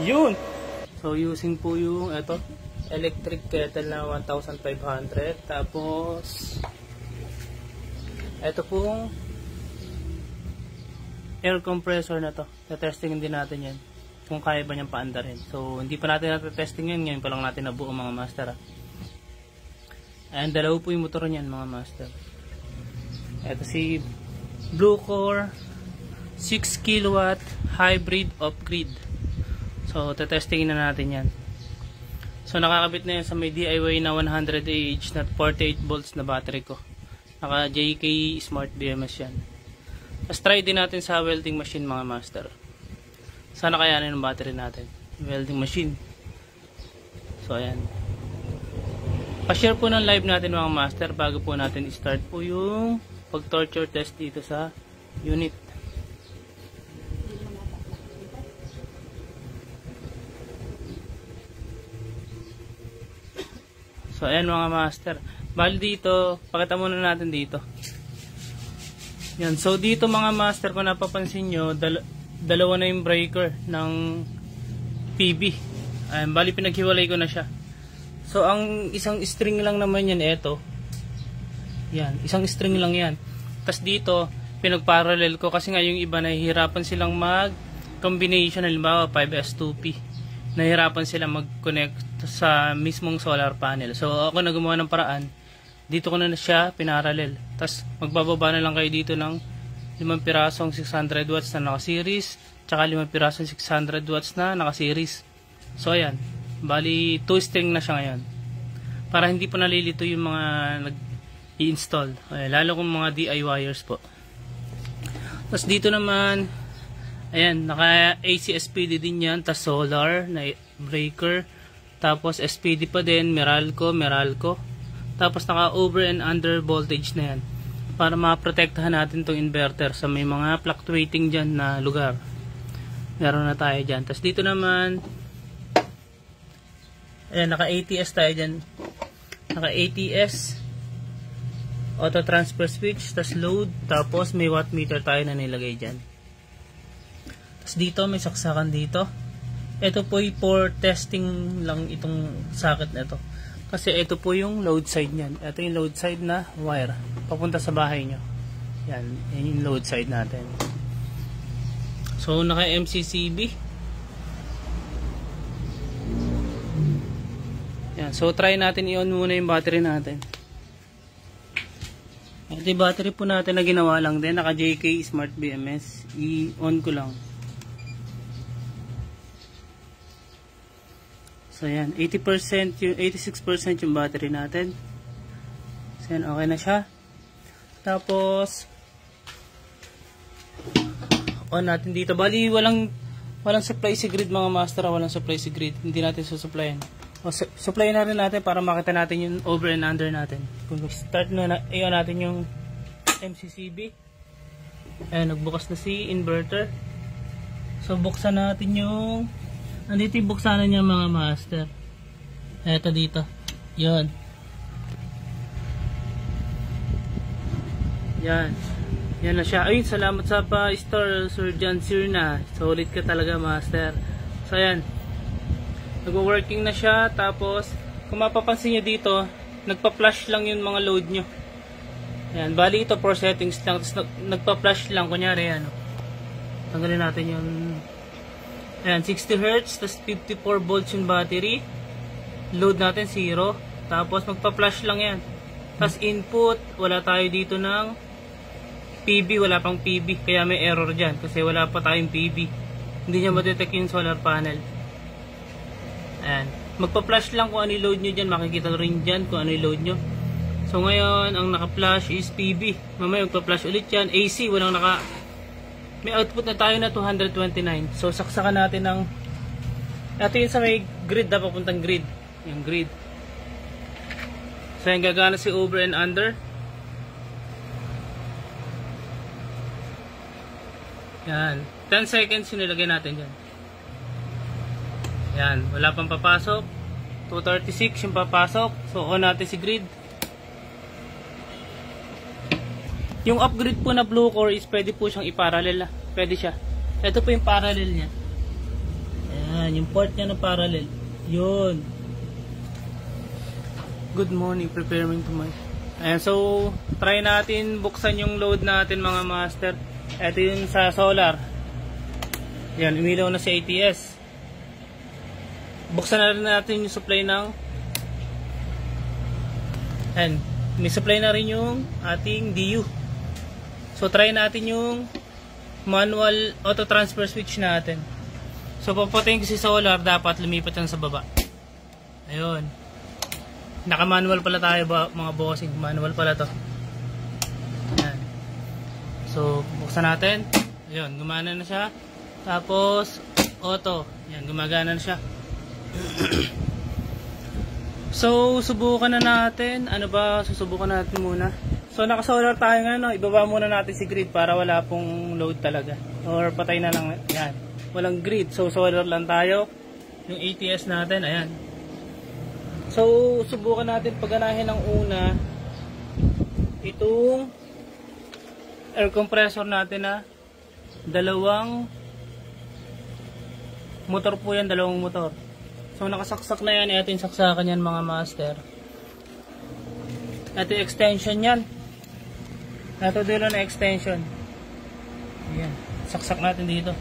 Yun! So using po yung ito, electric kettle na 1,500. Tapos ito pong air compressor na to. Na-testing din natin yan. Kung kaya ba niyang paandarin. So hindi pa natin na-testing yan. Ngayon pa lang natin nabuo mga master. And dalawa po yung motor niyan mga master. Ito si Bluecore 6 kilowatt hybrid off-grid. So testingin na natin yan. So nakakabit na yan sa may DIY na 100 Ah na 48 volts na battery ko. Naka JK Smart BMS yan. Tapos try din natin sa welding machine mga master. Sana kayanin ng battery natin. Welding machine. So ayan. Pa-share po ng live natin mga master bago po natin i-start po yung pag-torture test dito sa unit. So ayan mga master. Bali dito, pakita muna natin dito. Yan. So dito mga master, kung napapansin nyo, dalawa na yung breaker ng PB. Ayan, bali pinaghiwalay ko na siya. So ang isang string lang naman yan, eto. Yan, isang string lang yan. Tapos dito, pinagparallel ko kasi nga yung iba nahihirapan silang mag-combination, halimbawa 5S2P. Nahihirapan sila mag-connect sa mismong solar panel. So ako na gumawa ng paraan, dito ko na siya pinarallel. Tapos magbababa na lang kayo dito ng 5 pirasong 600 watts na naka-series, tsaka 5 pirasong 600 watts na naka-series. So ayan, bali 2 string na siya ngayon. Para hindi pa nalilito yung mga nag-i-install. Lalo kung mga DIYers po. Tapos dito naman, ayan, naka AC SPD din yan, tas solar na breaker, tapos SPD pa din, Meralco. Tapos naka over and under voltage na yan para maprotektahan natin tong inverter sa may mga fluctuating dyan na lugar. Meron na tayo dyan. Tapos dito naman, ayan, naka ATS tayo dyan. Naka ATS auto transfer switch, tas load, tapos may watt meter tayo na nilagay dyan. Tapos dito may saksakan dito. Ito po ay for testing lang itong socket na ito. Kasi ito po yung load side nyan. Ito yung load side na wire papunta sa bahay nyo. Yan yung load side natin. So naka MCCB. Yan. So try natin i-on muna yung battery natin. Ito yung battery po natin na ginawa lang din. Naka JK Smart BMS. I-on ko lang. So yan, 80% yung 86% yung battery natin. So yan, okay na siya. Tapos on natin dito. Bali walang supply si grid mga master, walang supply si grid. Hindi natin susupplyan. O supply na rin natin para makita natin yung over and under natin. Kung start na i-on natin yung MCCB. Ayan, nagbukas na si inverter. So buksan natin yung nandito yung buksanan niya mga master. Eto dito. Yun. Yan. Yan na siya. Ayun, salamat sa pa-store Sir John Sirna. Solid ka talaga master. So yan. Nag-working na siya. Tapos kung mapapansin nyo dito, nagpa-flash lang yung mga load nyo. Yan. Bali ito for settings lang. Tapos nagpa-flash lang. Kunyari yan. Tanggalin natin yung ayan, 60 Hz, tapos 54 volts yung battery. Load natin 0. Tapos magpa-flash lang yan. Tapos input, wala tayo dito ng PB, wala pang PB. Kaya may error dyan kasi wala pa tayong PB. Hindi niya ma-detect yung solar panel. Ayan. Magpa-flash lang kung ano yung load nyo dyan. Makikita rin dyan kung ano yung load nyo. So ngayon, ang naka-flash is PB. Mamaya magpa-flash ulit yan. AC, walang may output na tayo na 229. So saksakan natin ng ito yun sa may grid na papuntang grid. Yung grid. So yung gagana si over and under. Yan. 10 seconds yung nilagay natin dyan. Yan. Wala pang papasok. 236 yung papasok. So on natin si grid. Yung upgrade po na Bluecore is pwede po siyang iparallel. Pwede siya. Ito po yung parallel niya. Ayan. Yan, yung port niya na parallel. Yun. Good morning, preparing to my... Ayan, so, try natin buksan yung load natin mga master. Ito yung sa solar. Yan, umilaw na si ATS. Buksan na rin natin yung supply ng... Ayan, may supply na rin yung ating DU. So, try natin yung manual auto transfer switch natin. So, papatayin ko si solar, dapat lumipat yan sa baba. Ayun. Naka-manual pala tayo mga bossing. Manual pala to. Ayan. So, buksan natin. Ayun, gumana na siya. Tapos, auto. Ayan, gumagana na siya. So, subukan na natin. Ano ba? Susubukan natin muna. So, naka-solar tayo nga, no? Ibaba muna natin si grid para wala pong load talaga. Or patay na lang. Ayan. Walang grid. So, solar lang tayo. Yung ATS natin, ayan. So, subukan natin pagganahin ng una itong air compressor natin na dalawang motor po yan, dalawang motor. So, nakasaksak na yan. Ito yung saksakan yan mga master. Ito yung extension yan. Ito dito na extension. Ayan. Saksak natin dito.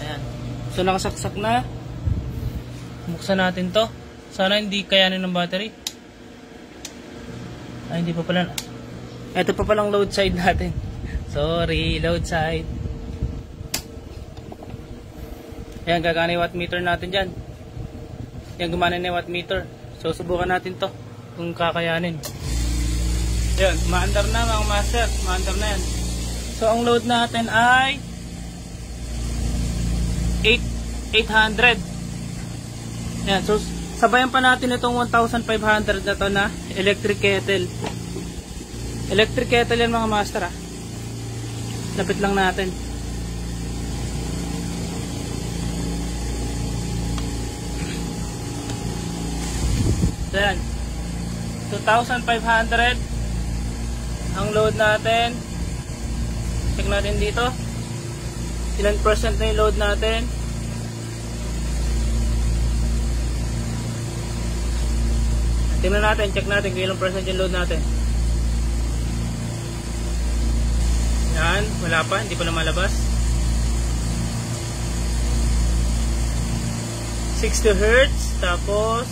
Ayan. So, nakasaksak na. Buksan natin to. Sana hindi kayanin ng battery. Ay, hindi pa pala. Ito pa palang load side natin. Sorry, load side. Ayan, gagana yung watt meter natin dyan. Ayan, gumana na yung watt meter. So, subukan natin to kung kakayanin. Ayan, maandar na mga master. Maandar na yan. So, ang load natin ay 800. Ayan, so sabayan pa natin itong 1,500 na to na electric kettle. Electric kettle yan mga master ah. Lapit lang natin. Ayan, 2,500 ang load natin. Check natin dito. Ilan percent na yung load natin. Tingnan natin, check natin kung ilang percent yung load natin. Yan, wala pa, hindi pa na malabas. 60 Hz, tapos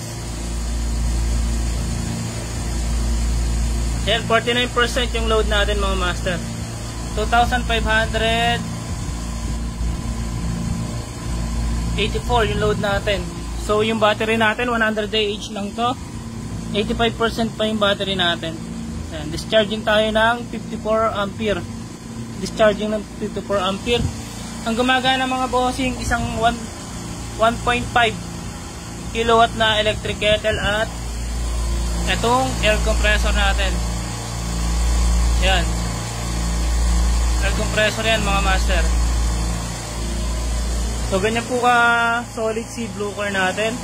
yan, 49% yung load natin mga master. 2,584 yung load natin. So yung battery natin 100 Ah lang to. 85% pa yung battery natin. Ayan, discharging tayo ng 54 ampere. Discharging ng 54 ampere. Ang gumagana mga bossing, isang 1.5 kilowatt na electric kettle at itong air compressor natin. Ayan. Air compressor yan mga master. So ganyan po ka solid si blue core natin.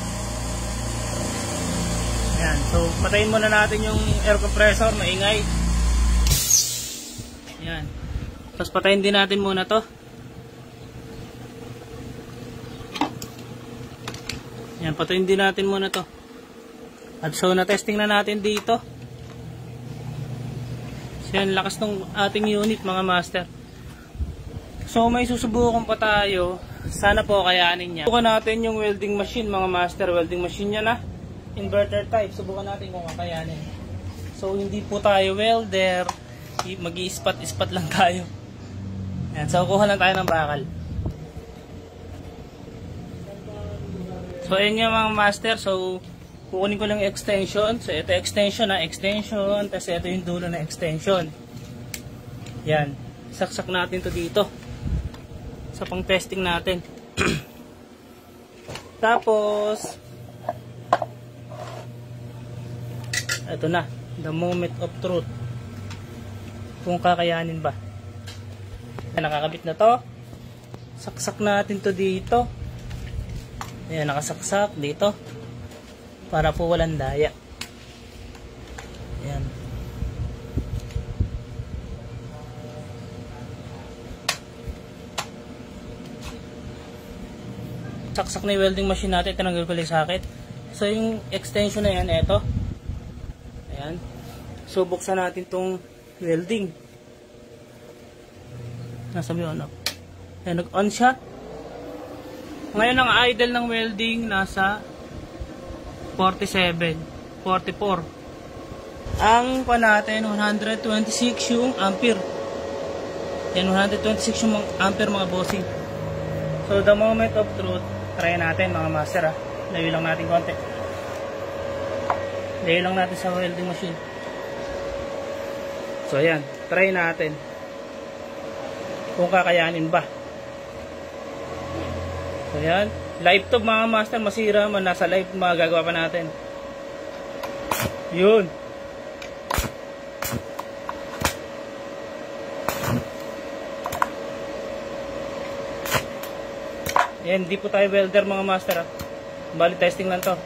Ayan, so patayin muna natin yung air compressor, maingay. Ayan. Tapos patayin din natin muna to. Ayan, patayin din natin muna to. At so na-testing na natin dito. So yan, lakas ng ating unit mga master. So may susubukan pa tayo. Sana po kayanin niya. Subukan natin yung welding machine mga master. Welding machine niya na. Inverter type, subukan natin kung kakayanin. So hindi po tayo welder, mag-i-spot lang tayo. Ayan, so kuha lang tayo ng bakal. So ayun yung mga master. So kukunin ko lang yung extension. So ito extension na extension, tapos ito yung dulo na extension. Yan, saksak natin to dito sa pang testing natin. Tapos ito na, the moment of truth. Kung kakayanin ba. Nakakabit na to. Saksak natin to dito. Ayan, nakasaksak dito. Para po walang daya. Ayan. saksak na yung welding machine natin, tinanggal ko lang sakit. So yung extension na yan, eto. Ayan. So buksan natin tong welding. Nasa may on off. Ayan, nag-on siya. Ngayon ang idle ng welding nasa 47, 44. Ang pa natin 126 yung ampere. Yan 126 yung ampere mga bossing. So the moment of truth, try natin mga master ha. Layo lang natin konti. Layo lang natin sa welding machine. So ayan, try natin. Kung kakayanin ba. So ayan, live to mga master, masira man, nasa live magagawa pa natin. Yun. Yan, hindi po tayo welder mga master ha. Bali testing lang to.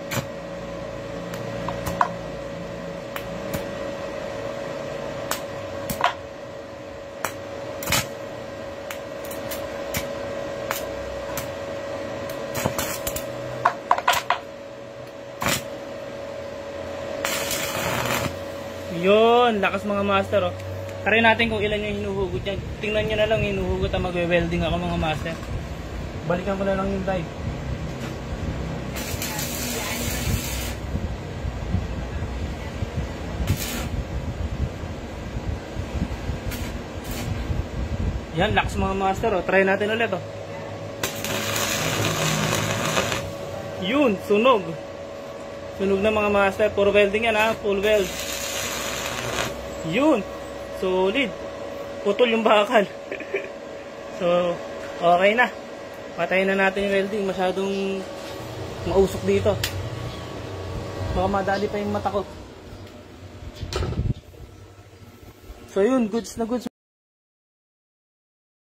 Yun, lakas mga master oh. Try natin kung ilan yung hinuhugot yan. Tingnan nyo na lang hinuhugot ang magwe-welding ako mga master. Balikan ko na lang yung drive. Yan, lakas mga master oh. Try natin ulit oh. Yun, sunog. Sunog na mga master. Puro welding yan ha, full weld. Yun, solid. Putol yung bakal. So, okay na. Patayin na natin yung welding. Masyadong mausok dito. Baka madali pa yung mata ko. So yun, goods na goods.